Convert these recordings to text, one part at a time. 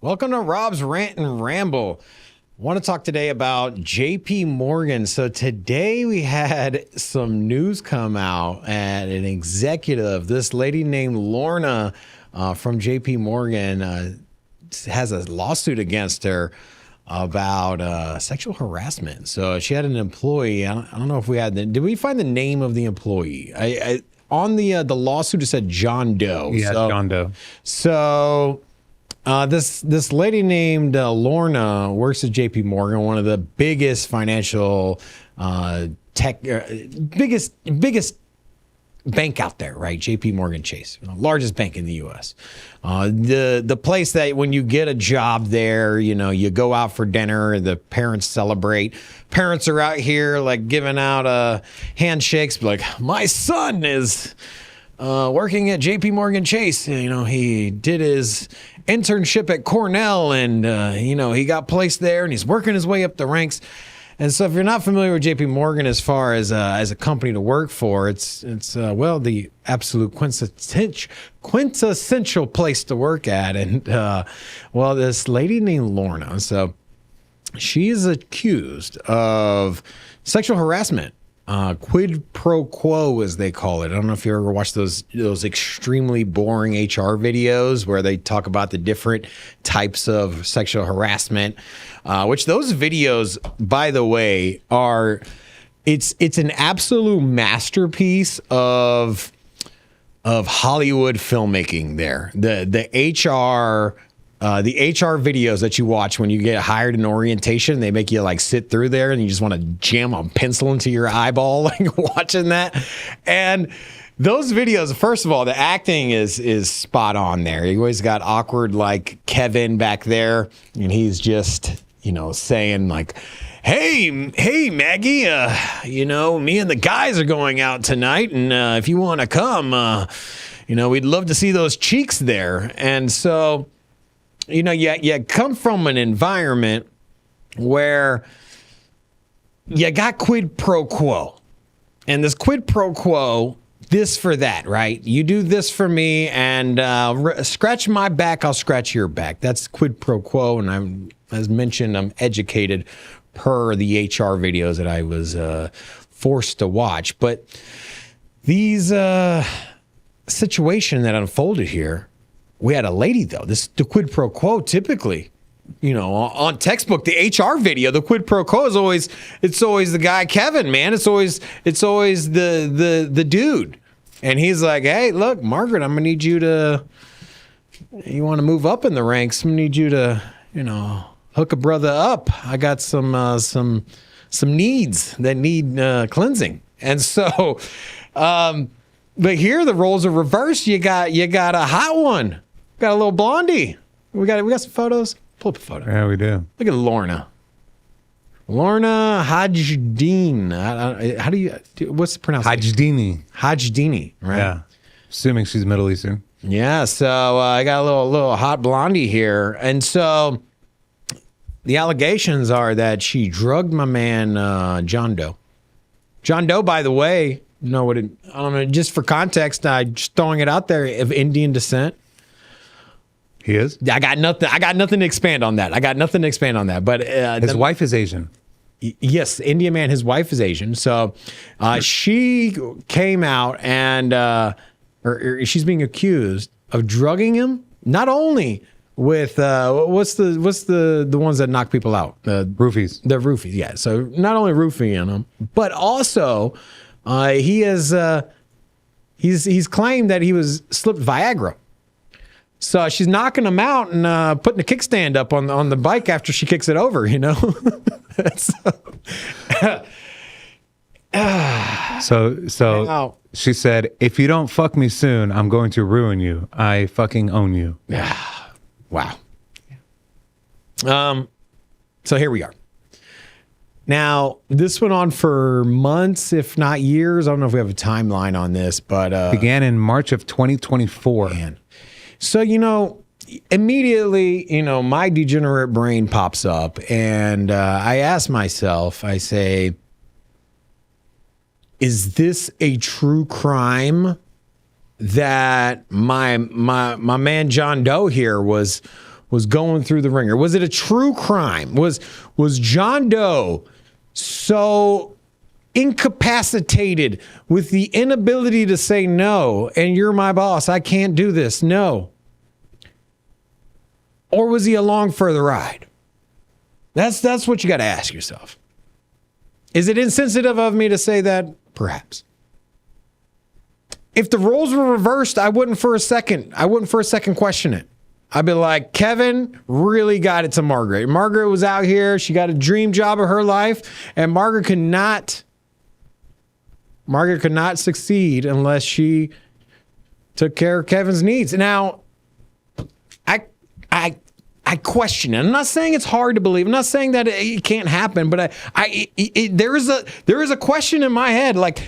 Welcome to Rob's Rant and Ramble. I want to talk today about JPMorgan. So today we had some news come out and an executive, this lady named Lorna from JPMorgan has a lawsuit against her about sexual harassment. So she had an employee. I don't know if we had did we find the name of the employee? On the lawsuit it said John Doe. Yeah, John Doe. So this lady named Lorna works at JPMorgan, one of the biggest financial biggest bank out there, right? JPMorgan Chase, largest bank in the U.S. The place that when you get a job there, you know, you go out for dinner, the parents celebrate. Parents are out here like giving out handshakes, like my son is working at JPMorgan Chase. You know, he did his internship at Cornell and, you know, he got placed there and he's working his way up the ranks. And so if you're not familiar with JPMorgan as far as a company to work for, it's the absolute quintessential place to work at. And, this lady named Lorna, so she is accused of sexual harassment. Quid pro quo, as they call it. I don't know if you ever watched those extremely boring HR videos where they talk about the different types of sexual harassment, which those videos, by the way, it's an absolute masterpiece of Hollywood filmmaking there. The HR videos that you watch when you get hired in orientation, they make you like sit through there and you just want to jam a pencil into your eyeball like watching that. And those videos, first of all, the acting is spot on there. You always got awkward like Kevin back there and he's just, you know, saying like, Hey Maggie, you know, me and the guys are going out tonight and if you want to come, you know, we'd love to see those cheeks there. And so, you know, you come from an environment where you got quid pro quo. And this quid pro quo, this for that, right? You do this for me and scratch my back, I'll scratch your back. That's quid pro quo. And as mentioned, I'm educated per the HR videos that I was forced to watch. But these situation that unfolded here, we had a lady, though. The quid pro quo, typically, you know, on textbook, the HR video, the quid pro quo is always the guy, Kevin, man. It's always the dude. And he's like, hey, look, Margaret, I'm going to need you to, you want to move up in the ranks. I'm going to need you to, you know, hook a brother up. I got some needs that need cleansing. And so, but here the roles are reversed. You got a hot one. Got a little blondie. We got some photos. Pull up a photo. Yeah, we do. Look at Lorna. Lorna Hajdini. How do you? What's the pronunciation? Hajdini. Right. Yeah. Assuming she's Middle Eastern. Yeah. So I got a little hot blondie here, and so the allegations are that she drugged my man John Doe. John Doe, by the way, you know what? I don't know. Just for context, I'm just throwing it out there. Of Indian descent. He is? I got nothing to expand on that. But his wife is Asian. Yes, Indian man. His wife is Asian. So she came out and or she's being accused of drugging him. Not only with what's the ones that knock people out? Roofies. The roofies. Yeah. So not only roofing him, but also he's claimed that he was slipped Viagra. So she's knocking him out and putting a kickstand up on the bike after she kicks it over, you know? So she said, if you don't fuck me soon, I'm going to ruin you. I fucking own you. Wow. So here we are. Now, this went on for months, if not years. I don't know if we have a timeline on this, but... began in March of 2024. Man. So, you know, immediately, you know, my degenerate brain pops up and I ask myself, I say, is this a true crime that my man John Doe here was was going through the ringer? Was it a true crime? Was John Doe so incapacitated with the inability to say no, and you're my boss, I can't do this, no? Or was he along for the ride? That's what you got to ask yourself. Is it insensitive of me to say that? Perhaps. If the roles were reversed, I wouldn't for a second question it. I'd be like, Kevin really got it to Margaret. Margaret was out here. She got a dream job of her life, and Margaret could not succeed unless she took care of Kevin's needs. Now, I question it. I'm not saying it's hard to believe. I'm not saying that it can't happen, but there is a question in my head. Like,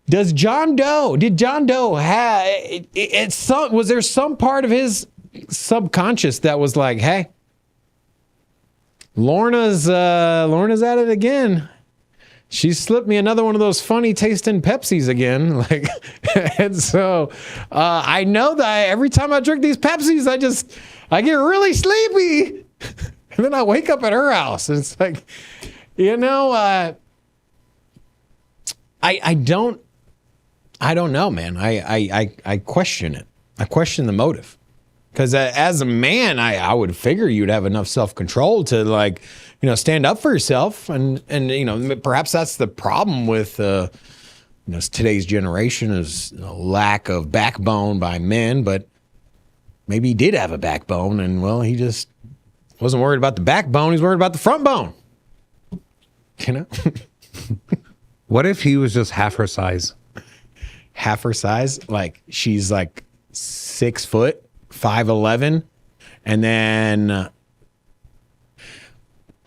did John Doe have was there some part of his subconscious that was like, hey, Lorna's at it again. She slipped me another one of those funny tasting Pepsis again. Like, and so I know that every time I drink these Pepsis, I get really sleepy. And then I wake up at her house. And it's like, I don't know, man. I question it. I question the motive. Because as a man, I would figure you'd have enough self-control to stand up for yourself. And perhaps that's the problem with today's generation is a lack of backbone by men. But maybe he did have a backbone, and well, he just wasn't worried about the backbone. He's worried about the front bone. What if he was just half her size? Half her size? Like she's like 6 foot, 5'11", and then I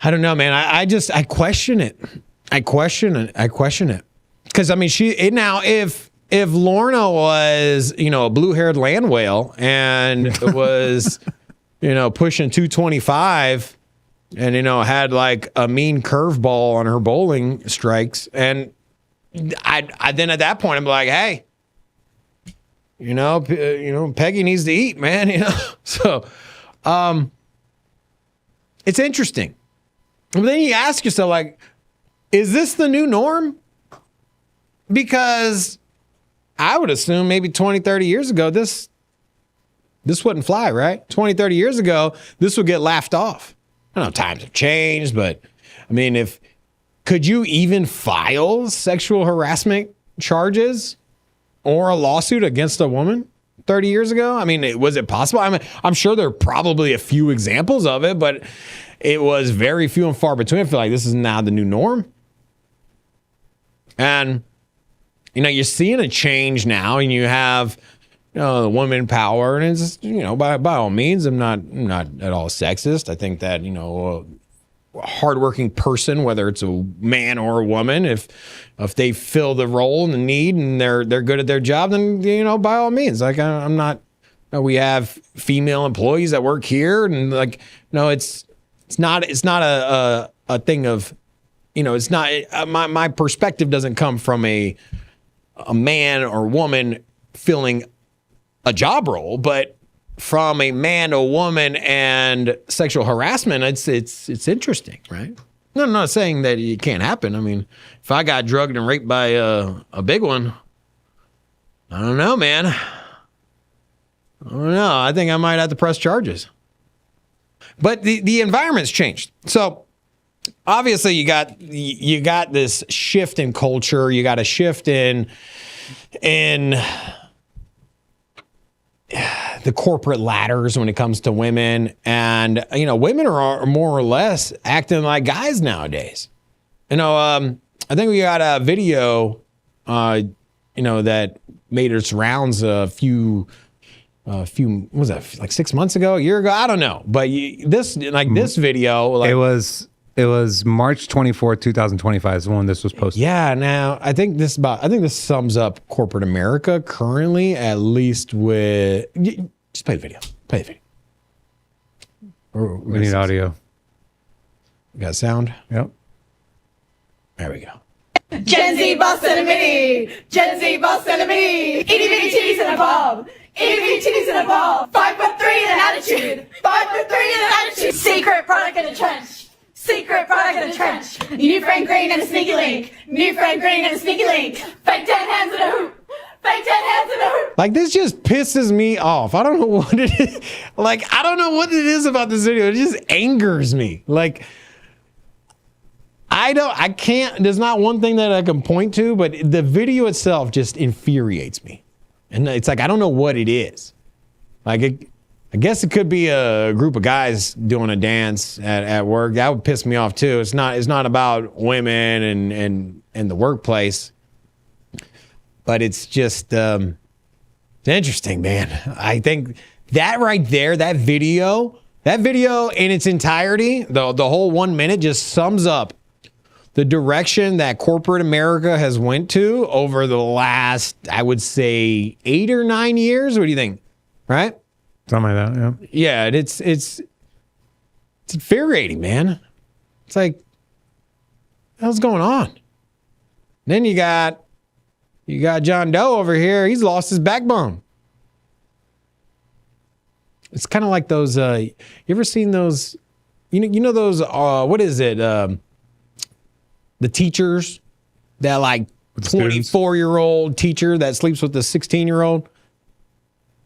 don't know, man. I question it. I question it. Because I mean, if Lorna was, a blue-haired land whale and was, pushing 225 and, had like a mean curveball on her bowling strikes, and I then at that point I'm like, hey, Peggy needs to eat, man. So, it's interesting. But then you ask yourself, like, is this the new norm? Because I would assume maybe 20, 30 years ago, this wouldn't fly, right? 20, 30 years ago, this would get laughed off. I know times have changed, but I mean, could you even file sexual harassment charges or a lawsuit against a woman 30 years ago? I mean, was it possible? I mean, I'm sure there are probably a few examples of it, but it was very few and far between. I feel like this is now the new norm. And, you're seeing a change now, and you have, the woman power, and it's, by all means, I'm not at all sexist. I think that, a hardworking person, whether it's a man or a woman, if they fill the role and the need and they're good at their job, then, by all means, like I'm not, we have female employees that work here, and like, it's not a thing of, it's not, my perspective doesn't come from a man or woman filling a job role, but from a man, a woman, and sexual harassment, it's interesting, right? No, I'm not saying that it can't happen. I mean, if I got drugged and raped by a big one, I don't know, man. I don't know. I think I might have to press charges. But the environment's changed. So obviously you got this shift in culture. You got a shift in the corporate ladders when it comes to women, and women are more or less acting like guys nowadays. I think we got a video that made its rounds a few what was that, like 6 months ago, a year ago, I don't know, but this video, like, it was March 24th, 2025 is when this was posted. Yeah, now I think this sums up corporate America currently, at least with, just play the video. We need audio. You got sound? Yep. There we go. Gen Z boss and a mini. Gen Z boss and a mini. Itty bitty titties and a bob. EV titties in a ball. 5'3" in an attitude. 5'3" in an attitude. Secret product in a trench. Secret product in a trench. New friend green and a sneaky link. New friend green and a sneaky link. Fake 10 hands in a hoop. Fake 10 hands in a hoop. Like, this just pisses me off. I don't know what it is. Like, I don't know what it is about this video. It just angers me. Like, I can't, there's not one thing that I can point to, but the video itself just infuriates me. And it's like, I don't know what it is. Like, I guess it could be a group of guys doing a dance at work. That would piss me off too. It's not about women and the workplace. But it's just it's interesting, man. I think that right there, that video in its entirety, the whole 1 minute just sums up the direction that corporate America has went to over the last, I would say, 8 or 9 years. What do you think? Right? Something like that, yeah. Yeah, it's infuriating, man. It's like, what the hell's going on? Then you got John Doe over here. He's lost his backbone. It's kind of like those. You ever seen those? You know those. What is it? The teachers that like 24-year-old teacher that sleeps with the 16-year-old, and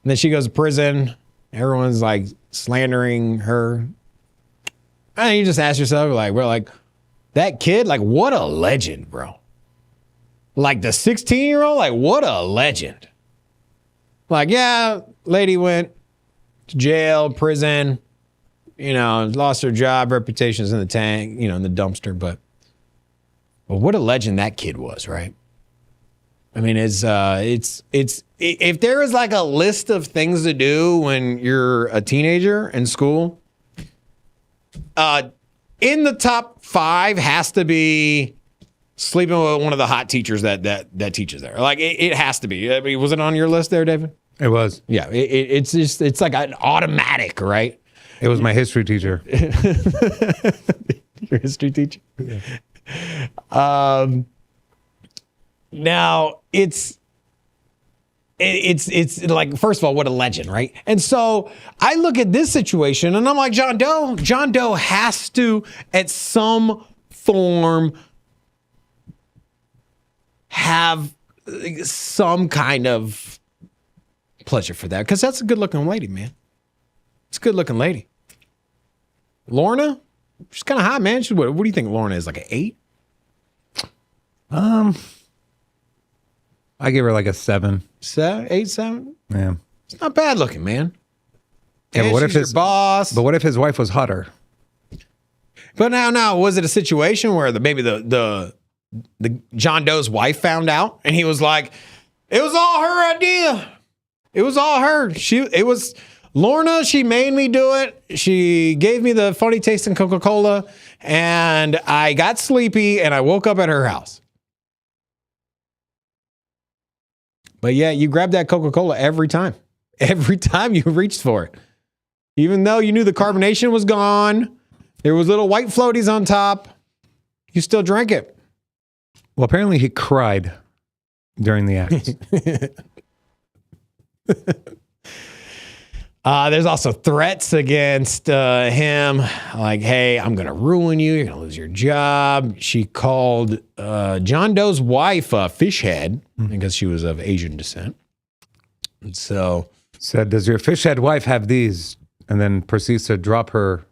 then she goes to prison. Everyone's like slandering her. And you just ask yourself, like, bro, like that kid, like what a legend, bro. Like the 16-year-old, like what a legend. Like, yeah, lady went to jail, prison, lost her job, reputation's in the tank, in the dumpster, but what a legend that kid was, right? I mean, it's if there is like a list of things to do when you're a teenager in school, in the top 5 has to be sleeping with one of the hot teachers that teaches there. Like it has to be. I mean, was it on your list there, David? It was. Yeah. It's like an automatic, right? It was my history teacher. Your history teacher? Yeah. Now it's like, first of all, what a legend, right? And so I look at this situation and I'm like, John Doe has to at some form have some kind of pleasure for that, because that's a good looking lady, man. It's a good looking lady. Lorna, she's kind of hot, man. What do you think Lorna is, like an 8? I give her like a 7. 8, 7? Yeah. It's not bad looking, man. Yeah, but what if his boss? But what if his wife was hotter? But now, was it a situation where maybe the John Doe's wife found out and he was like, it was all her idea. It was all her. It was Lorna. She made me do it. She gave me the funny tasting Coca-Cola and I got sleepy and I woke up at her house. But yeah, you grabbed that Coca-Cola every time. Every time you reached for it. Even though you knew the carbonation was gone, there was little white floaties on top, you still drank it. Well, apparently he cried during the act. There's also threats against him. Like, hey, I'm going to ruin you. You're going to lose your job. She called John Doe's wife a fish head because she was of Asian descent. And so said, does your fish head wife have these? And then proceeds to drop her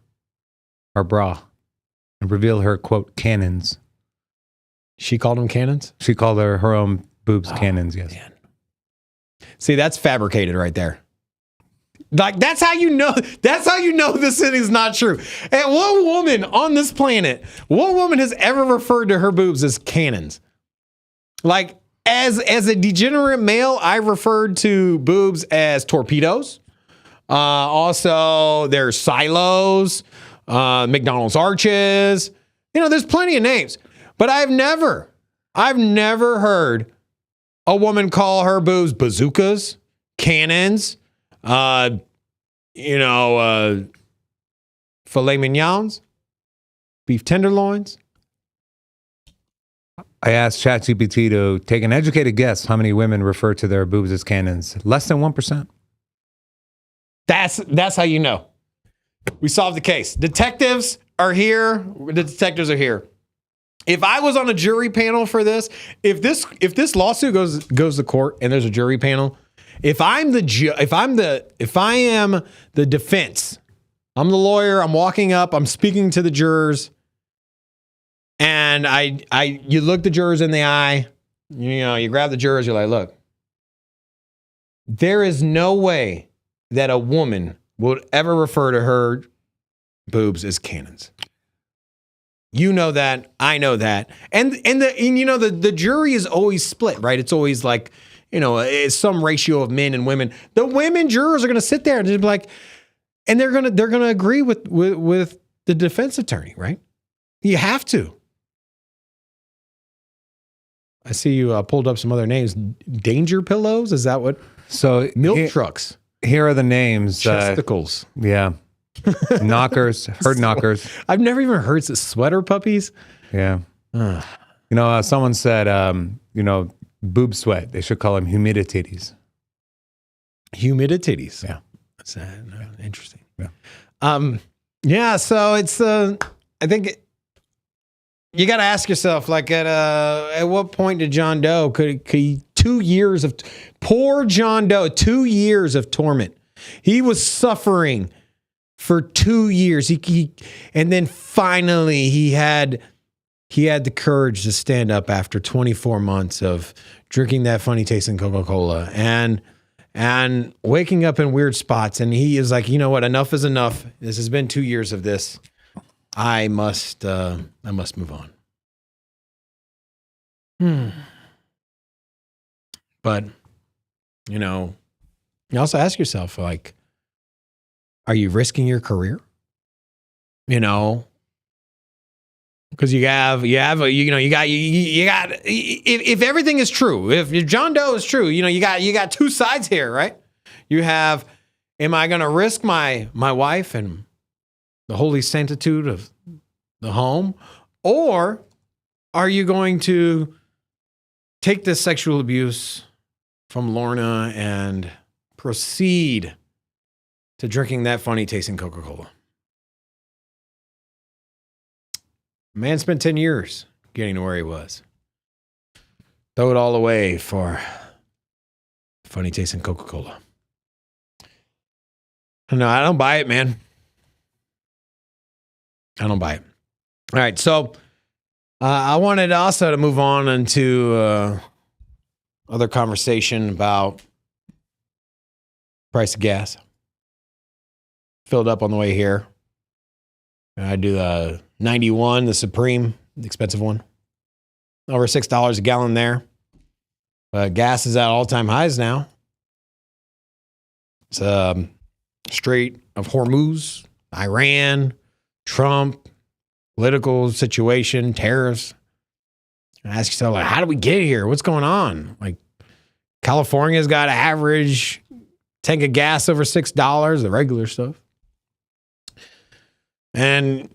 bra and reveal her, quote, cannons. She called them cannons? She called her own boobs cannons, yes. Man. See, that's fabricated right there. Like, that's how you know this thing is not true. And what woman on this planet, what woman has ever referred to her boobs as cannons? Like, as a degenerate male, I referred to boobs as torpedoes. Also, there's silos, McDonald's arches. There's plenty of names. But I've never heard a woman call her boobs bazookas, cannons, filet mignons, beef tenderloins. I asked ChatGPT to take an educated guess how many women refer to their boobs as cannons. Less than 1%. That's how you know. We solved the case. Detectives are here. The detectives are here. If I was on a jury panel for this, if this lawsuit goes to court and there's a jury panel, if I am the defense, I'm the lawyer, I'm walking up, I'm speaking to the jurors, and you look the jurors in the eye, you grab the jurors, you're like, look, there is no way that a woman would ever refer to her boobs as cannons. You know that, I know that. And the jury is always split, right? It's always like, it's some ratio of men and women. The women jurors are going to sit there and just be like, and they're going to agree with the defense attorney, right? You have to. I see you pulled up some other names. Danger pillows? Is that what? So milk trucks. Here are the names. Chesticles. Yeah. Knockers. Herd knockers. I've never even heard of sweater puppies. Yeah. Someone said, boob sweat. They should call them humidititties. Humidititties. Yeah. That's interesting. Yeah. Yeah. So it's, I think you got to ask yourself, like, at what point did John Doe, could he, 2 years of, poor John Doe, 2 years of torment. He was suffering for 2 years. And then finally he had the courage to stand up after 24 months of drinking that funny tasting Coca-Cola and waking up in weird spots. And he is like, you know what? Enough is enough. This has been 2 years of this. I must move on. But, you also ask yourself, like, are you risking your career? Because if everything is true, if John Doe is true, you got two sides here, right? You have, am I going to risk my wife and the holy sanctitude of the home, or are you going to take this sexual abuse from Lorna and proceed to drinking that funny tasting Coca-Cola? Man spent 10 years getting to where he was. Throw it all away for funny tasting Coca-Cola. No, I don't buy it, man. I don't buy it. All right, so I wanted also to move on into other conversation about price of gas. Filled up on the way here. I do the 91, the Supreme, the expensive one. Over $6 a gallon there. Gas is at all-time highs now. It's Strait of Hormuz, Iran, Trump, political situation, tariffs. And ask yourself, like, how did we get here? What's going on? Like, California's got an average tank of gas over $6, the regular stuff. And,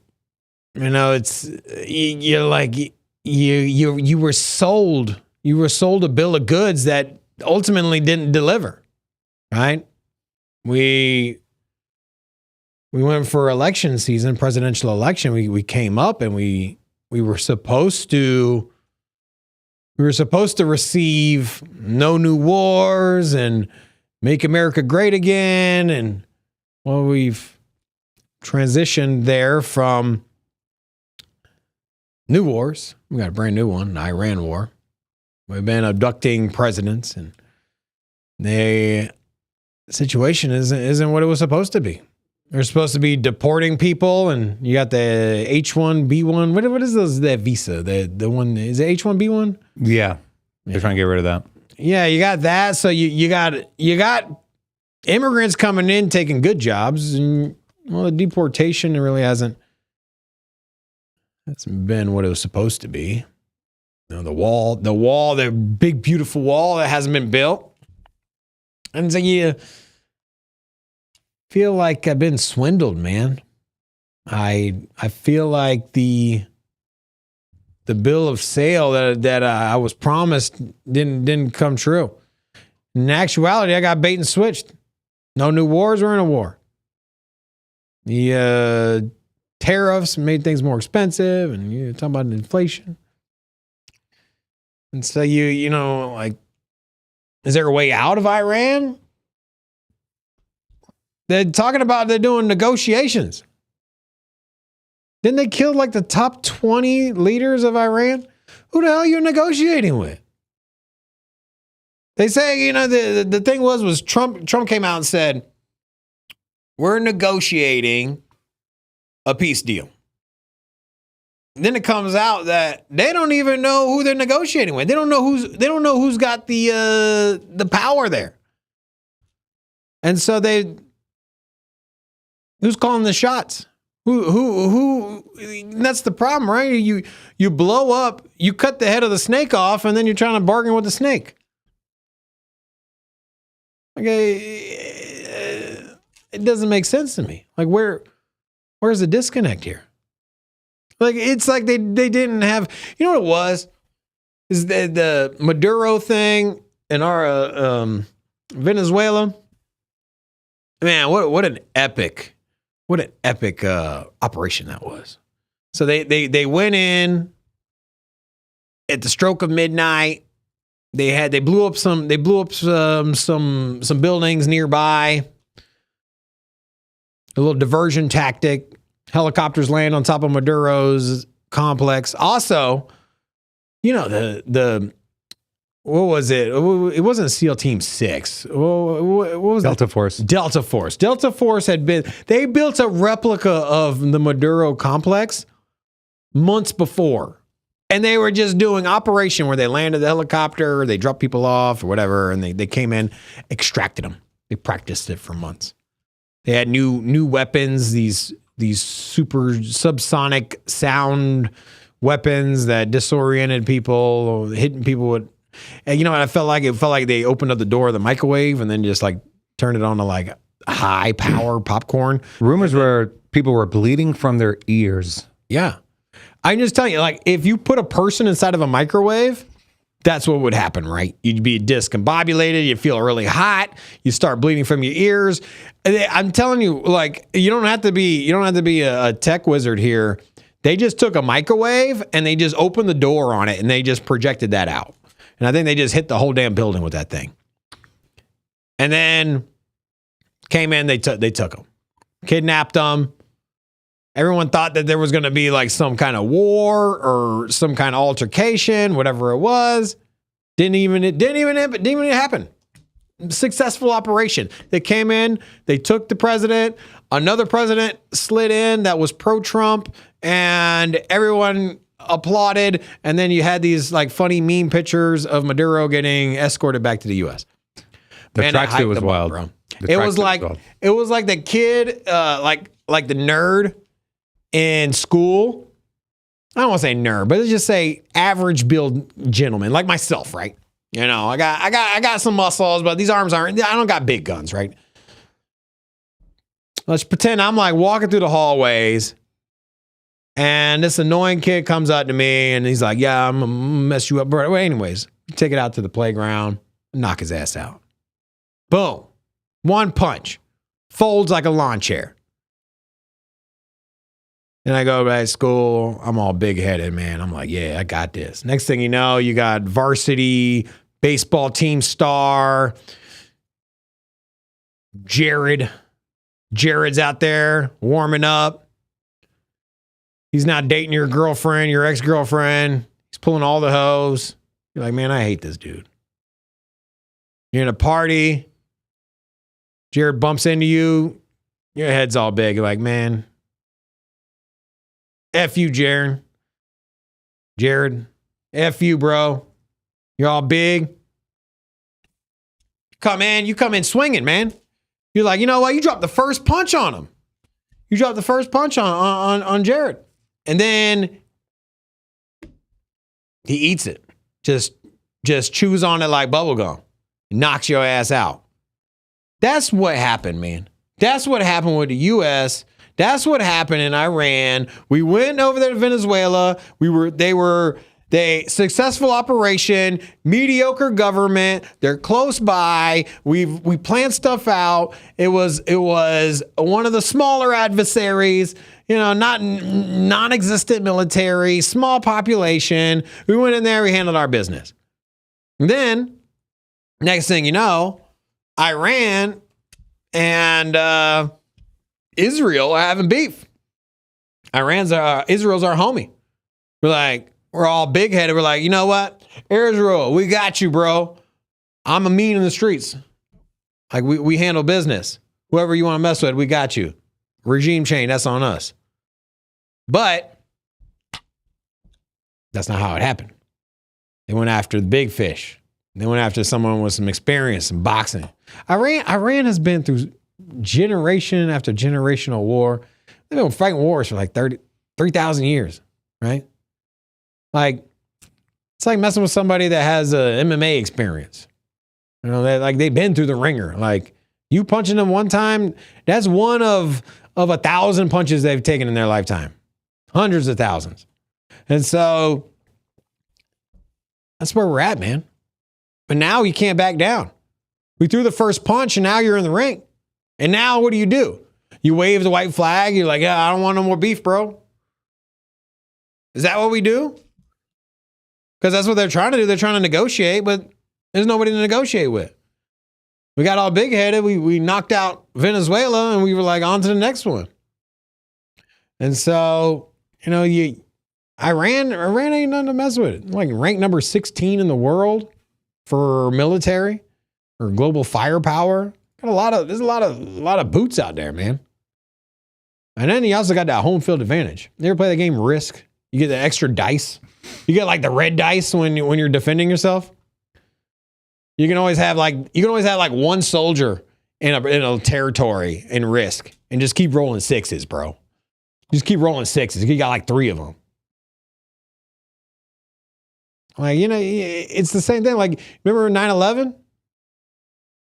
it's, you're like, you were sold a bill of goods that ultimately didn't deliver, right? We went for election season, presidential election. We came up and we were supposed to receive no new wars and make America great again. And well, we've transitioned there from new wars. We got a brand new one, the Iran war. We've been abducting presidents, and the situation isn't what it was supposed to be. They're supposed to be deporting people, and you got the H-1B1. What is that visa? The one, is it H-1B1? Yeah. They're trying to get rid of that. Yeah, you got that. So you got immigrants coming in taking good jobs, and well, the deportation really hasn't been what it was supposed to be. The wall, the big beautiful wall that hasn't been built. And so you feel like I've been swindled, man. I feel like the bill of sale that I was promised didn't come true. In actuality, I got bait and switched. No new wars. We're in a war. The tariffs made things more expensive, and you're talking about inflation. And so you know, like, is there a way out of Iran? They're talking about they're doing negotiations. Didn't they kill like the top 20 leaders of Iran? Who the hell are you negotiating with? They say, you know, the thing was Trump came out and said, we're negotiating a peace deal. Then it comes out that they don't even know who they're negotiating with. They don't know who's got the power there. And so who's calling the shots? Who that's the problem, right? You blow up, you cut the head of the snake off, and then you're trying to bargain with the snake. Okay, it doesn't make sense to me. Like, where's the disconnect here? Like, it's like they didn't have, you know what it was? Is the Maduro thing in our Venezuela? Man, what an epic operation that was. So they went in at the stroke of midnight. They blew up some buildings nearby. A little diversion tactic. Helicopters land on top of Maduro's complex. Also, you know, the what was it? It wasn't SEAL Team 6. What was Delta that? Force. Delta Force. Delta Force they built a replica of the Maduro complex months before. And they were just doing operation where they landed the helicopter, they dropped people off or whatever, and they came in, extracted them. They practiced it for months. They had new weapons, these super subsonic sound weapons that disoriented people, hitting people with. And you know what? It felt like they opened up the door of the microwave and then just like turned it on to like high power popcorn. Rumors were people were bleeding from their ears. Yeah. I'm just telling you, like, if you put a person inside of a microwave, that's what would happen, right? You'd be discombobulated. You feel really hot. You start bleeding from your ears. I'm telling you, like, you don't have to be a tech wizard here. They just took a microwave and they just opened the door on it and they just projected that out. And I think they just hit the whole damn building with that thing. And then came in, they took them, kidnapped them. Everyone thought that there was going to be like some kind of war or some kind of altercation, whatever it was. Didn't even happen. Successful operation. They came in, they took the president, another president slid in that was pro-Trump, and everyone applauded. And then you had these like funny meme pictures of Maduro getting escorted back to the U.S. The tracksuit was wild, bro. It was like the kid, like the nerd in school. I don't want to say nerd, but let's just say average build gentleman like myself, right? You know, I got some muscles, but these arms I don't got big guns, right? Let's pretend I'm like walking through the hallways and this annoying kid comes up to me and he's like, yeah, I'm gonna mess you up, bro. Well, anyways, take it out to the playground, knock his ass out. Boom. One punch. Folds like a lawn chair. And I go back to school. I'm all big-headed, man. I'm like, yeah, I got this. Next thing you know, you got varsity baseball team star Jared. Jared's out there warming up. He's now dating your girlfriend, your ex-girlfriend. He's pulling all the hose. You're like, man, I hate this dude. You're in a party. Jared bumps into you. Your head's all big. You're like, man, F you, Jared. Jared, F you, bro. You're all big. You come in swinging, man. You're like, you know what? You dropped the first punch on him. You dropped the first punch on Jared. And then he eats it. Just chews on it like bubblegum. Knocks your ass out. That's what happened, man. That's what happened with the U.S. That's what happened in Iran. We went over there to Venezuela. They were They successful operation, mediocre government. They're close by. We planned stuff out. It was one of the smaller adversaries. Not non-existent military, small population. We went in there. We handled our business. And then next thing you know, Iran and Israel are having beef. Israel's our homie. We're all big headed. We're like, you know what? Israel, we got you, bro. I'm a mean in the streets. Like we handle business. Whoever you want to mess with, we got you. Regime change, that's on us. But that's not how it happened. They went after the big fish. They went after someone with some experience in boxing. Iran has been through generation after generational war. They've been fighting wars for like 3,000 years, right? Like, it's like messing with somebody that has a MMA experience. They've been through the ringer. Like, you punching them one time, that's one of 1,000 punches they've taken in their lifetime. Hundreds of thousands. And so, that's where we're at, man. But now you can't back down. We threw the first punch and now you're in the ring. And now what do? You wave the white flag. You're like, yeah, I don't want no more beef, bro. Is that what we do? Because that's what they're trying to do. They're trying to negotiate, but there's nobody to negotiate with. We got all big-headed. We knocked out Venezuela, and we were like, on to the next one. And so, Iran ain't nothing to mess with. Like ranked number 16 in the world for military or global firepower. There's a lot of boots out there, man. And then you also got that home field advantage. You ever play the game Risk? You get the extra dice. You get like the red dice when you're defending yourself. You can always have like one soldier in a territory in Risk and just keep rolling sixes, bro. Just keep rolling sixes. You got like 3 of them. Like, it's the same thing. Like, remember 9/11?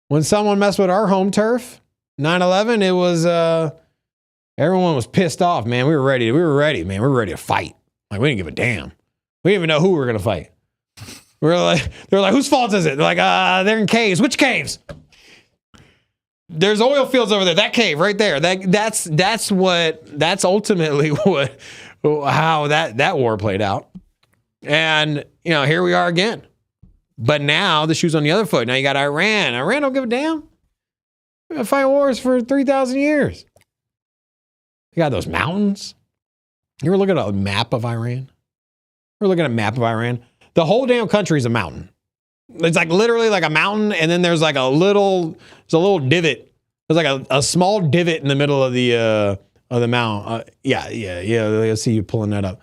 When someone messed with our home turf, 9/11, it was everyone was pissed off, man. We were ready, man. We were ready to fight. Like, we didn't give a damn. We didn't even know who we were gonna fight. They were like, whose fault is it? They're like, they're in caves. Which caves? There's oil fields over there. That cave right there. That's ultimately how that war played out. And here we are again. But now the shoe's on the other foot. Now you got Iran. Iran don't give a damn. We've been fighting wars for 3,000 years. You got those mountains. You ever look at a map of Iran? The whole damn country is a mountain. It's like literally like a mountain, and then there's like a little divot. There's like a small divot in the middle of the mountain. Yeah. Let's see you pulling that up.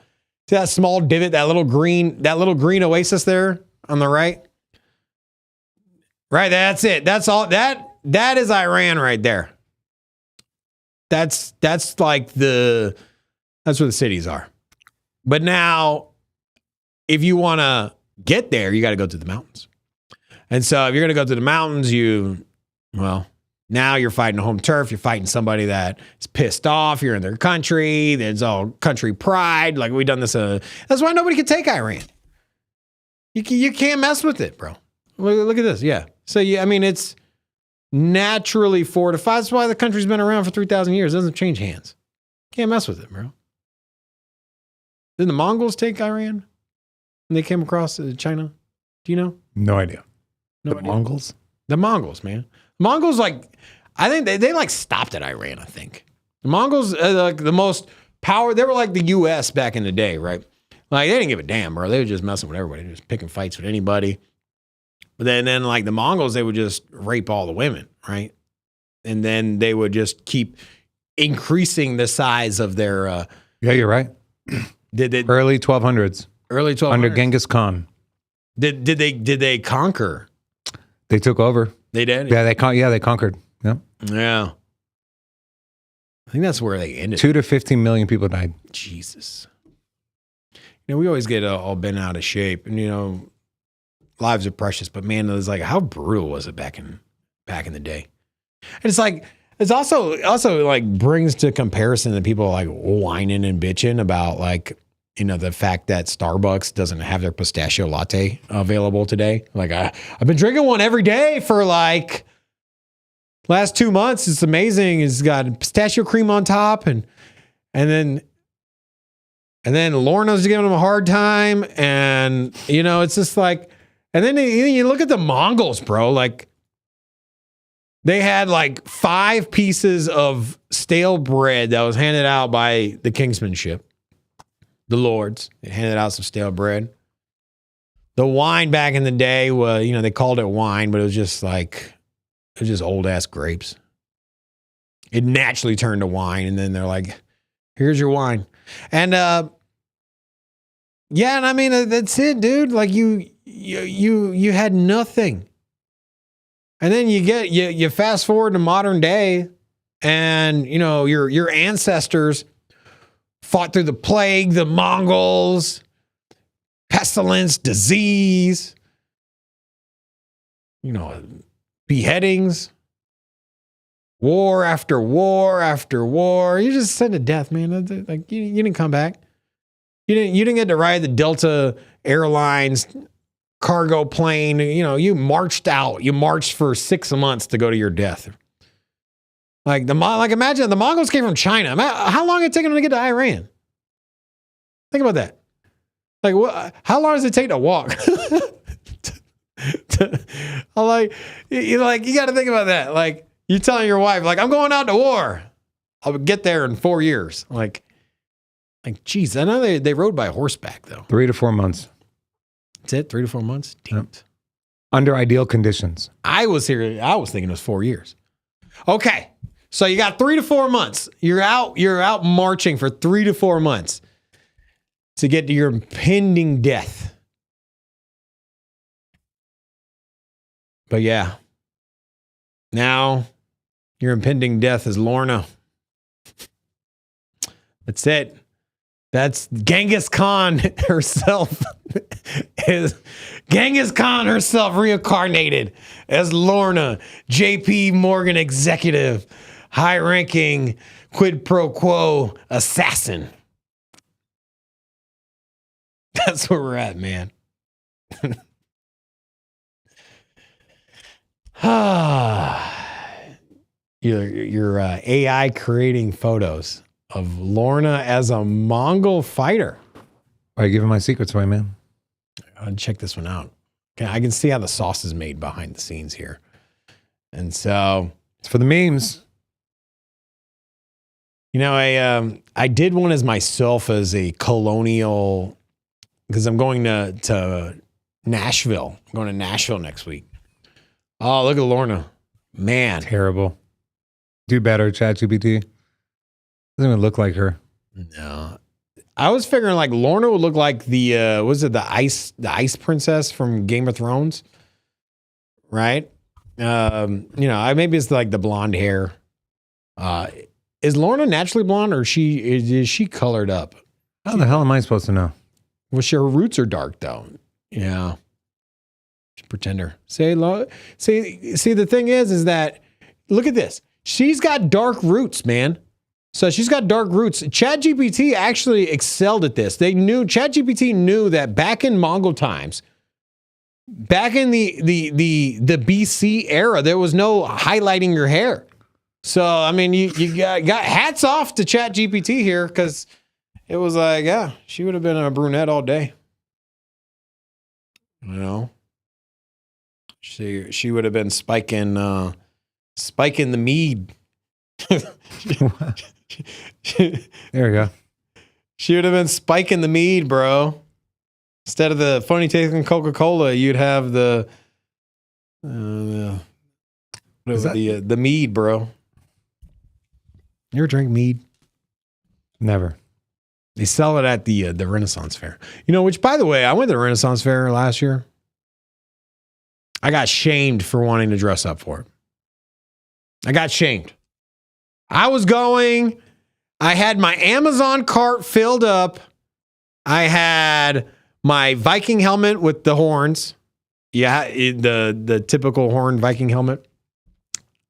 See that small divot, that little green oasis there on the right? Right, that's it. That's all. That is Iran right there. That's where the cities are. But now, if you want to get there, you got to go through the mountains. And so if you're going to go through the mountains, now you're fighting home turf. You're fighting somebody that is pissed off. You're in their country. There's all country pride. Like, we've done this. That's why nobody can take Iran. You can't mess with it, bro. Look at this. Yeah. So, it's naturally fortified. That's why the country's been around for 3,000 years. It doesn't change hands. Can't mess with it, bro. Didn't the Mongols take Iran when they came across China? Do you know? No idea. No idea. Mongols? The Mongols, man. Mongols, I think they stopped at Iran, I think. The Mongols, the most power, they were like the U.S. back in the day, right? Like, they didn't give a damn, bro. They were just messing with everybody. They were just picking fights with anybody. But then like the Mongols, they would just rape all the women, right? And then they would just keep increasing the size of their... yeah, you're right. Early 1200s. Early 1200s. Under Genghis Khan. Did they conquer? They took over. They did? Yeah, they conquered. Yeah. Yeah. I think that's where they ended. 2 to 15 million people died. Jesus. We always get all bent out of shape, and lives are precious. But man, it was like, how brutal was it back in the day? And it's also like brings to comparison that people like whining and bitching about like the fact that Starbucks doesn't have their pistachio latte available today. Like I've been drinking one every day for like last 2 months. It's amazing. It's got pistachio cream on top, and then Lorna's giving them a hard time, and it's just like, and then you look at the Mongols, bro. Like they had like 5 pieces of stale bread that was handed out by the Kingsmanship. The lords, they handed out some stale bread. The wine back in the day was, they called it wine, but it was just old ass grapes. It naturally turned to wine, and then they're like, "Here's your wine." And yeah, and I mean that's it, dude. Like you had nothing, and then you fast forward to modern day, and your ancestors fought through the plague, the Mongols, pestilence, disease, beheadings, war after war after war. You just sent to death, man. Like you didn't come back. You didn't get to ride the Delta Airlines cargo plane. You marched out. You marched for 6 months to go to your death. Like imagine the Mongols came from China. How long did it take them to get to Iran? Think about that. Like how long does it take to walk? You got to think about that. Like you telling your wife, like, I'm going out to war. I'll get there in 4 years. Like, geez, I know they rode by horseback though. 3 to 4 months. That's it. 3 to 4 months. Yep. Under ideal conditions. I was thinking it was 4 years. Okay. So you got 3 to 4 months. You're out marching for 3 to 4 months to get to your impending death. But yeah, now your impending death is Lorna. That's it. That's Genghis Khan herself. Is Genghis Khan herself reincarnated as Lorna, JPMorgan executive, high-ranking quid pro quo assassin. That's where we're at, man. Your AI creating photos of Lorna as a Mongol fighter. Why are you giving my secrets away, man? I'll check this one out. Okay, I can see how the sauce is made behind the scenes here. And so it's for the memes. I did one as myself as a colonial, because I'm going to Nashville. I'm going to Nashville next week. Oh, look at Lorna. Man. Terrible. Do better, ChatGPT. Doesn't even look like her. No. I was figuring like Lorna would look like the ice princess from Game of Thrones. Right? Maybe it's like the blonde hair. Is Lorna naturally blonde, or is she colored up? How the hell am I supposed to know? Well, her roots are dark though. Yeah. Pretender. See, the thing is that, look at this. She's got dark roots, man. So she's got dark roots. ChatGPT actually excelled at this. ChatGPT knew that back in Mongol times, back in the BC era, there was no highlighting your hair. So, I mean, you got hats off to ChatGPT here, because it was like, yeah, she would have been a brunette all day. She would have been spiking the mead. There we go. She would have been spiking the mead, bro. Instead of the funny tasting Coca-Cola, you'd have the mead, bro. You ever drink mead? Never. They sell it at the Renaissance Fair. Which, by the way, I went to the Renaissance Fair last year. I got shamed for wanting to dress up for it. I got shamed. I was going. I had my Amazon cart filled up. I had my Viking helmet with the horns. Yeah, the typical horn Viking helmet.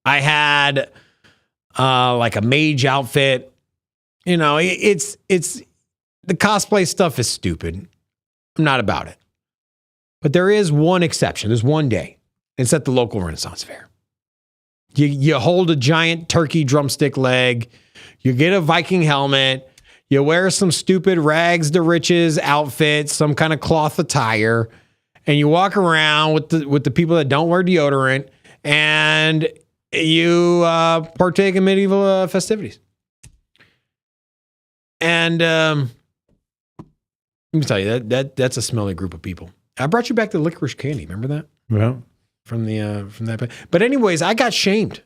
I had like a mage outfit. It's the cosplay stuff is stupid. I'm not about it. But there is one exception. There's one day. It's at the local Renaissance Fair. You hold a giant turkey drumstick leg. You get a Viking helmet. You wear some stupid rags to riches outfit, some kind of cloth attire, and you walk around with the people that don't wear deodorant, and you partake in medieval festivities. And let me tell you, that's a smelly group of people. I brought you back the licorice candy. Remember that? Yeah. From that. But anyways, I got shamed.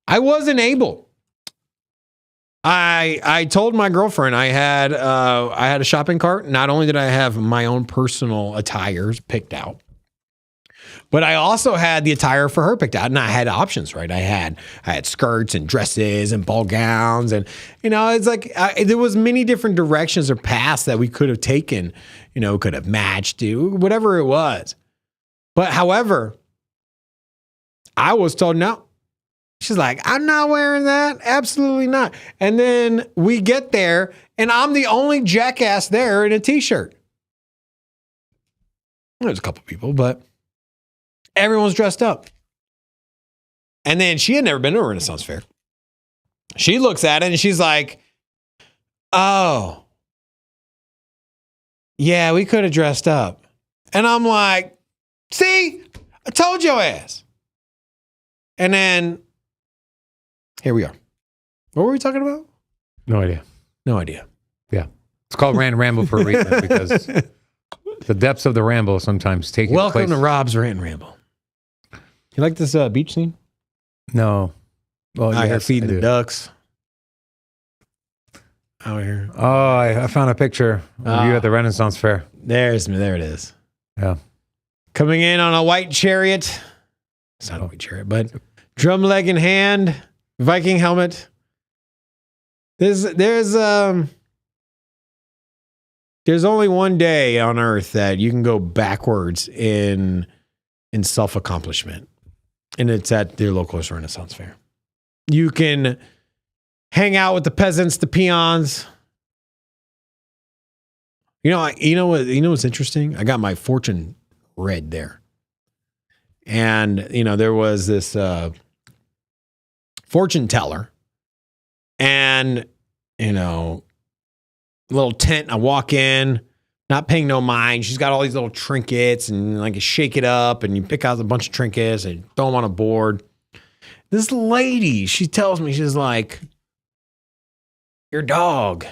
I wasn't able. I told my girlfriend I had a shopping cart. Not only did I have my own personal attires picked out, but I also had the attire for her picked out, and I had options, right? I had skirts and dresses and ball gowns, and it's like there was many different directions or paths that we could have taken. Could have matched to whatever it was. But however, I was told no. She's like, I'm not wearing that. Absolutely not. And then we get there, and I'm the only jackass there in a t-shirt. There's a couple people, but everyone's dressed up. And then she had never been to a Renaissance fair. She looks at it and she's like, oh, yeah, we could have dressed up. And I'm like, see, I told your ass. And then here we are. What were we talking about? No idea. No idea. Yeah. It's called Rant and Ramble for a reason because the depths of the ramble sometimes take you Welcome to Rob's Rant and Ramble. You like this beach scene? No. Well, Out here yes, feeding I the do. ducks. Out here. Oh, I found a picture of you at the Renaissance Fair. There it is. Yeah. Coming in on a white chariot. It's not a white chariot, but drum leg in hand, Viking helmet. There's only one day on earth that you can go backwards in self-accomplishment. And it's at the local Renaissance Fair. You can hang out with the peasants, the peons. You know what's interesting? I got my fortune read there. And, there was this fortune teller. And, little tent. I walk in, not paying no mind. She's got all these little trinkets and like you shake it up and you pick out a bunch of trinkets and throw them on a board. This lady, she tells me, she's like, your dog.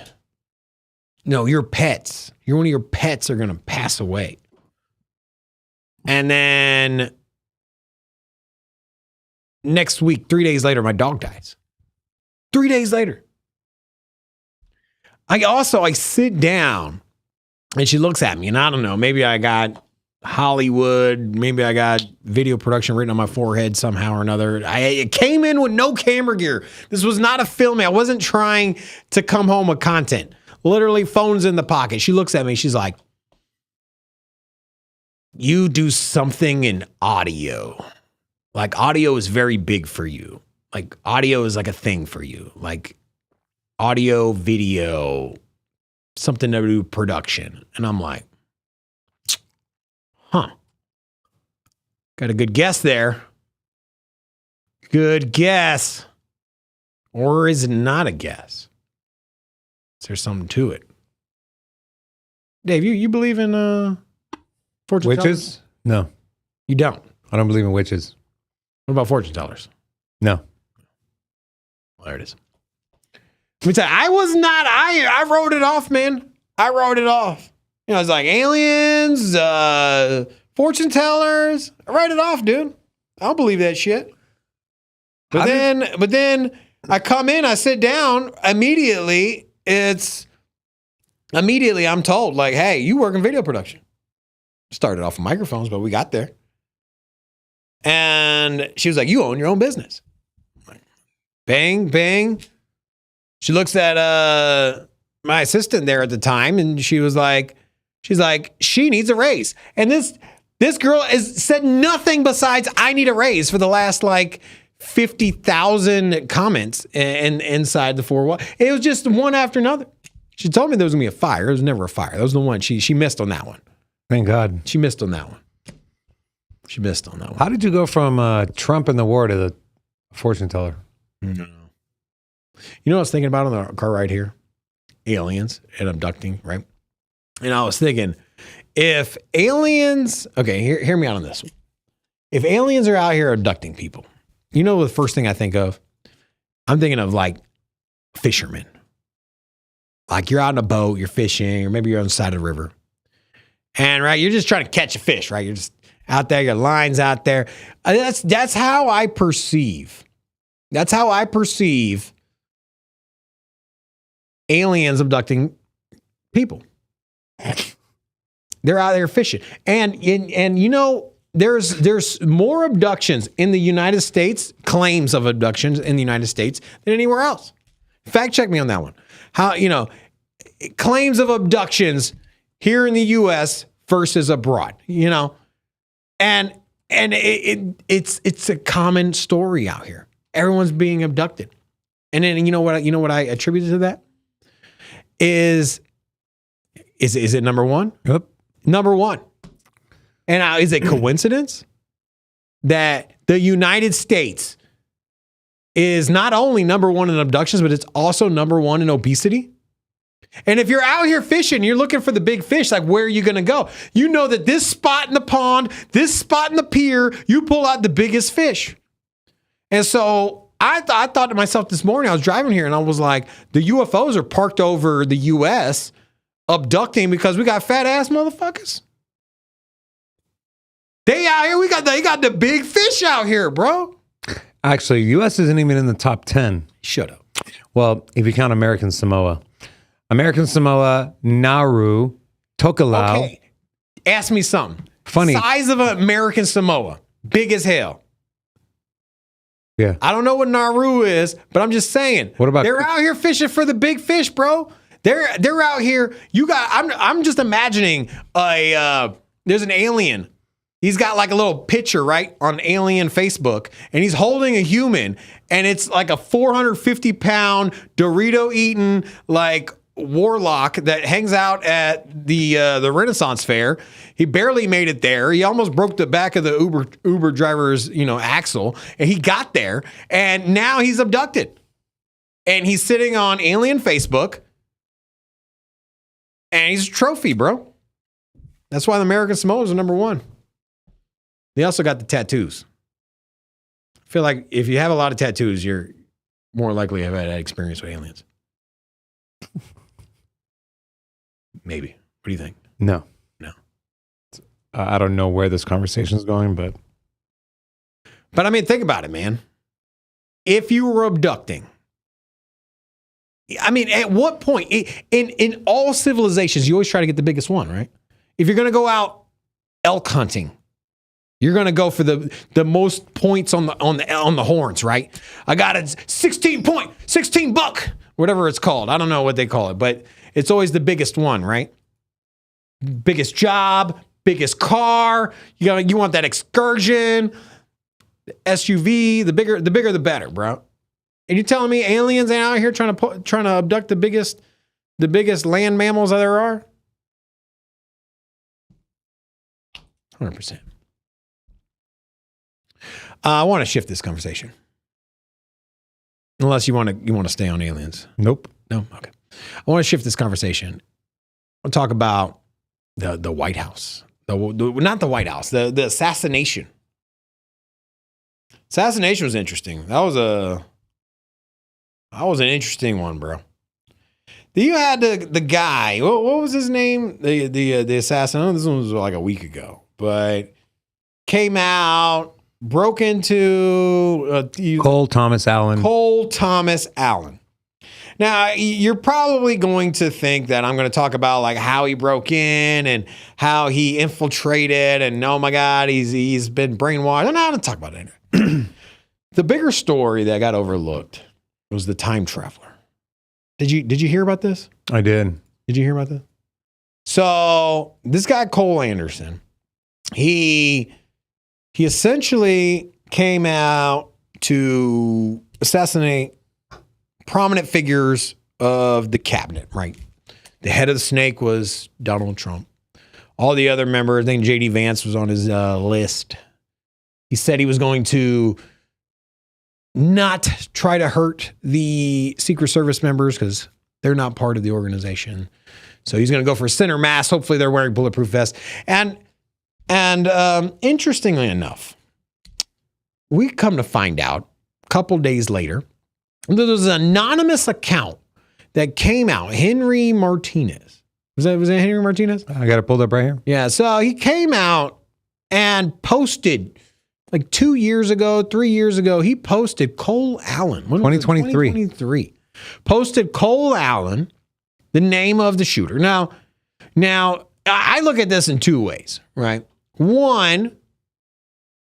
No, your pets. One of your pets are going to pass away. And then next week, 3 days later, my dog dies. 3 days later. I sit down and she looks at me and I don't know, maybe I got Hollywood, maybe I got video production written on my forehead somehow or another. I came in with no camera gear. This was not a filming. I wasn't trying to come home with content. Literally phones in the pocket. She looks at me. She's like, you do something in audio. Like audio is very big for you. Like audio is like a thing for you. Like audio, video, something to do with production. And I'm like, huh. Got a good guess there. Good guess. Or is it not a guess? Is there something to it? Dave, you believe in fortune Witches? tellers? No. You don't. I don't believe in witches. What about fortune tellers? No. Well, there it is. Let me tell you, I wrote it off, man. I wrote it off. It's like aliens, fortune tellers. I write it off, dude. I don't believe that shit. But then I come in, I sit down, immediately I'm told, like, hey, you work in video production. Started off with microphones, but we got there. And she was like, you own your own business. I'm like, bang, bang. She looks at my assistant there at the time, and she's like, she needs a raise. And this girl has said nothing besides I need a raise for the last like 50,000 comments inside the four walls. It was just one after another. She told me there was gonna be a fire. There was never a fire. That was the one she missed on that one. Thank God. She missed on that one. She missed on that one. How did you go from Trump in the war to the fortune teller? No. You know what I was thinking about on the car ride here? Aliens and abducting, right? And I was thinking, if aliens, okay, hear me out on this one. If aliens are out here abducting people, you know the first thing I think of? I'm thinking of like fishermen. Like you're out in a boat, you're fishing, or maybe you're on the side of the river. And right, you're just trying to catch a fish, right? You're just out there, your line's out there. That's how I perceive. That's how I perceive aliens abducting people. They're out there fishing. And you know, there's more abductions in the United States, claims of abductions in the United States than anywhere else. Fact check me on that one. How, you know, claims of abductions here in the US versus abroad, you know? And it's a common story out here. Everyone's being abducted. And then you know what I attributed to that? Is it number one? Yep. Number one. And is it coincidence that the United States is not only number one in abductions, but it's also number one in obesity? And if you're out here fishing, you're looking for the big fish, like where are you going to go? You know that this spot in the pond, this spot in the pier, you pull out the biggest fish. And so I thought to myself this morning, I was driving here and I was like, the UFOs are parked over the U.S. abducting because we got fat ass motherfuckers. They out here, they got the big fish out here, bro. Actually, U.S. isn't even in the top 10. Shut up. Well, if you count American Samoa. American Samoa, Nauru, Tokelau. Okay. Ask me something. Funny. Size of American Samoa. Big as hell. Yeah. I don't know what Nauru is, but I'm just saying. What about- They're out here fishing for the big fish, bro. They're out here. I'm just imagining there's an alien. He's got like a little picture, right, on Alien Facebook, and he's holding a human, and it's like a 450-pound Dorito-eating like warlock that hangs out at the Renaissance Fair. He barely made it there. He almost broke the back of the Uber driver's, axle, and he got there, and now he's abducted. And he's sitting on Alien Facebook, and he's a trophy, bro. That's why the American Samoans are number one. They also got the tattoos. I feel like if you have a lot of tattoos, you're more likely to have had that experience with aliens. Maybe. What do you think? No. No. I don't know where this conversation is going, but I mean, think about it, man. If you were abducting, I mean, at what point in all civilizations, you always try to get the biggest one, right? If you're going to go out elk hunting, you're going to go for the most points on the horns, right? I got a 16 buck, whatever it's called. I don't know what they call it, but it's always the biggest one, right? Biggest job, biggest car. You want that excursion, the SUV, the bigger the better, bro. And you're telling me aliens ain't out here trying to abduct the biggest land mammals that there are? 100%. I want to shift this conversation. Unless you want to stay on aliens. nope. No? Okay. I want to shift this conversation. I want to talk about the White House. Not the White House, the assassination. Assassination was interesting. That was an interesting one, bro. You had the guy, what was his name? The assassin. Oh, this one was like a week ago, but came out, broke into Cole Thomas Allen. Cole Thomas Allen. Now, you're probably going to think that I'm going to talk about like how he broke in and how he infiltrated and oh my God, he's been brainwashed. I'm not going to talk about it. The bigger story that got overlooked was the time traveler. Did you hear about this? I did. Did you hear about this? So this guy, Cole Anderson, he essentially came out to assassinate prominent figures of the cabinet, right? The head of the snake was Donald Trump. All the other members, I think J.D. Vance was on his list. He said he was going to not try to hurt the Secret Service members because they're not part of the organization. So he's going to go for center mass. Hopefully they're wearing bulletproof vests. And interestingly enough, we come to find out a couple days later, there was an anonymous account that came out, Henry Martinez. Was that Henry Martinez? I got it pulled up right here. Yeah, so he came out and posted like 2 years ago, 3 years ago, he posted Cole Allen. 2023. Posted Cole Allen, the name of the shooter. Now, I look at this in two ways, right? One,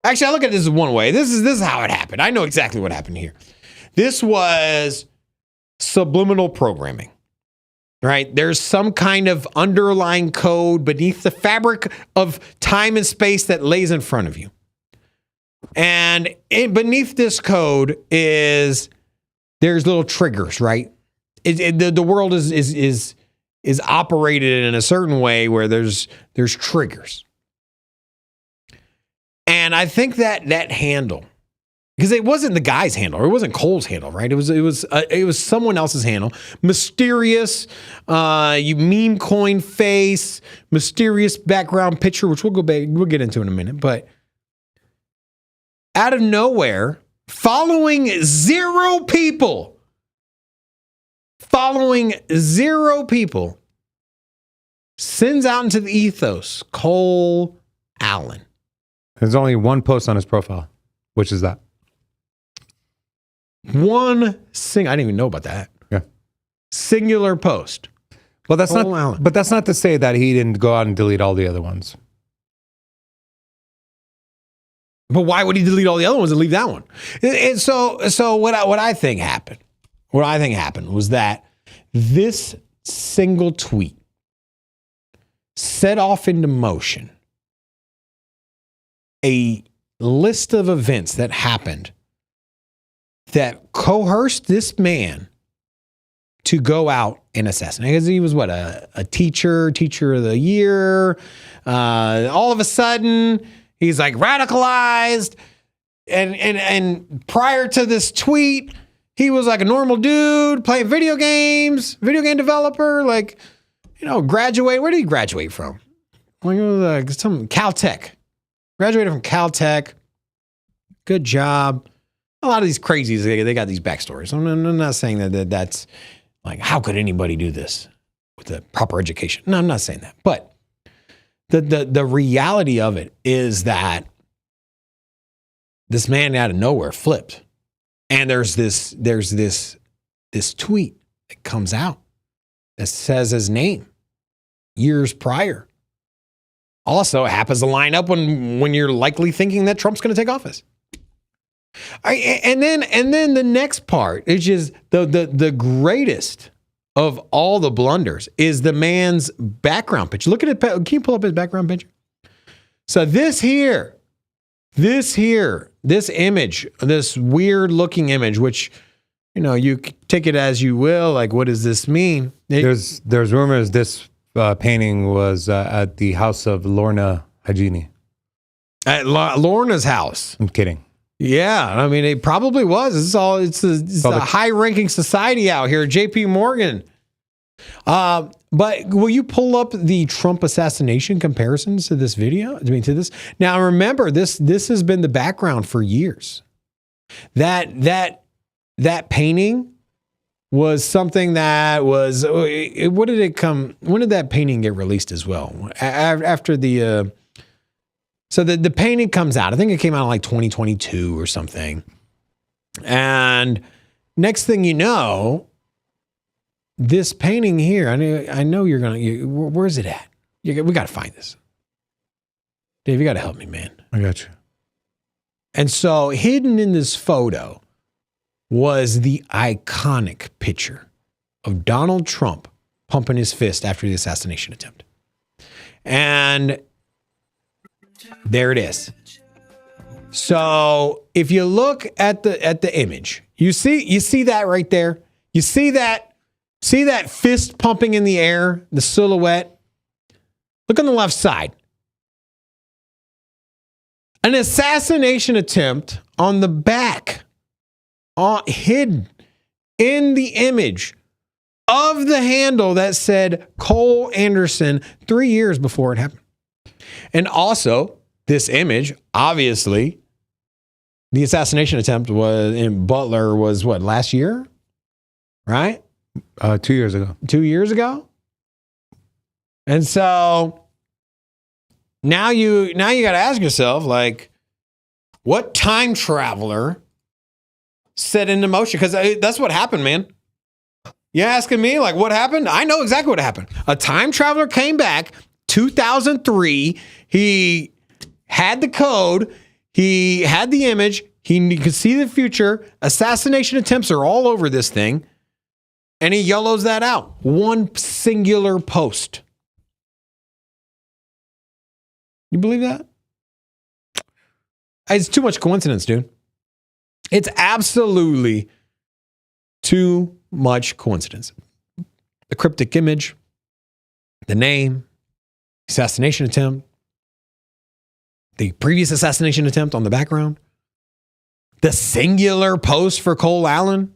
actually, I look at this in one way. This is how it happened. I know exactly what happened here. This was subliminal programming, right? There's some kind of underlying code beneath the fabric of time and space that lays in front of you. And beneath this code there's little triggers, right? The world is operated in a certain way where there's triggers. And I think that handle, because it wasn't the guy's handle, or it wasn't Cole's handle, right? It was someone else's handle. Mysterious, you meme coin face, mysterious background picture, which we'll get into in a minute. But out of nowhere, following zero people, sends out into the ethos Cole Allen. There's only one post on his profile. Which is that? I didn't even know about that. Yeah. Singular post. Well, that's Cole Allen. But that's not to say that he didn't go out and delete all the other ones. But why would he delete all the other ones and leave that one? And so what I think happened was that this single tweet set off into motion a list of events that happened that coerced this man to go out and assassinate. Because he was a teacher of the year. All of a sudden, he's like radicalized. And prior to this tweet, he was like a normal dude playing video games, video game developer, graduate. Where did he graduate from? Like it was some Caltech. Graduated from Caltech. Good job. A lot of these crazies, they got these backstories. I'm not saying that's like, how could anybody do this with a proper education? No, I'm not saying that. But the reality of it is that this man out of nowhere flipped. And there's this tweet that comes out that says his name years prior. Also, it happens to line up when you're likely thinking that Trump's going to take office. And then the next part is just the greatest of all the blunders is the man's background picture. Look at it. Can you pull up his background picture? So this image, this weird looking image, which, you take it as you will. Like, what does this mean? There's rumors this painting was at the house of Lorna Hagini. At Lorna's house. I'm kidding. Yeah, I mean, it probably was. It's a high-ranking society out here, JPMorgan. But will you pull up the Trump assassination comparisons to this video? To this. Now, remember, this has been the background for years. That painting was something that was. When did that painting get released as well? After the. So the painting comes out. I think it came out in like 2022 or something. And next thing you know, this painting here, I know you're going to, where's it at? We got to find this. Dave, you got to help me, man. I got you. And so hidden in this photo was the iconic picture of Donald Trump pumping his fist after the assassination attempt. And there it is. So if you look at the image, you see that right there. You see that See that fist pumping in the air, the silhouette? Look on the left side. An assassination attempt on the back, hidden in the image of the handle that said Cole Anderson 3 years before it happened. And also, this image, obviously, the assassination attempt was in Butler was what, last year? Right? 2 years ago. 2 years ago? And so now you got to ask yourself, like, what time traveler set into motion? Because that's what happened, man. You asking me, like, what happened? I know exactly what happened. A time traveler came back, 2003. He had the code. He had the image. He could see the future. Assassination attempts are all over this thing. And he yellows that out. One singular post. You believe that? It's too much coincidence, dude. It's absolutely too much coincidence. The cryptic image, the name, assassination attempt, the previous assassination attempt on the background, the singular post for Cole Allen.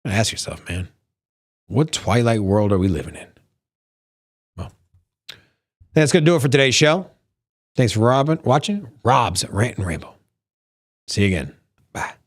Ask yourself, man, what twilight world are we living in? Well, that's going to do it for today's show. Thanks for watching. Rob's Rant and Rainbow. See you again. Bye.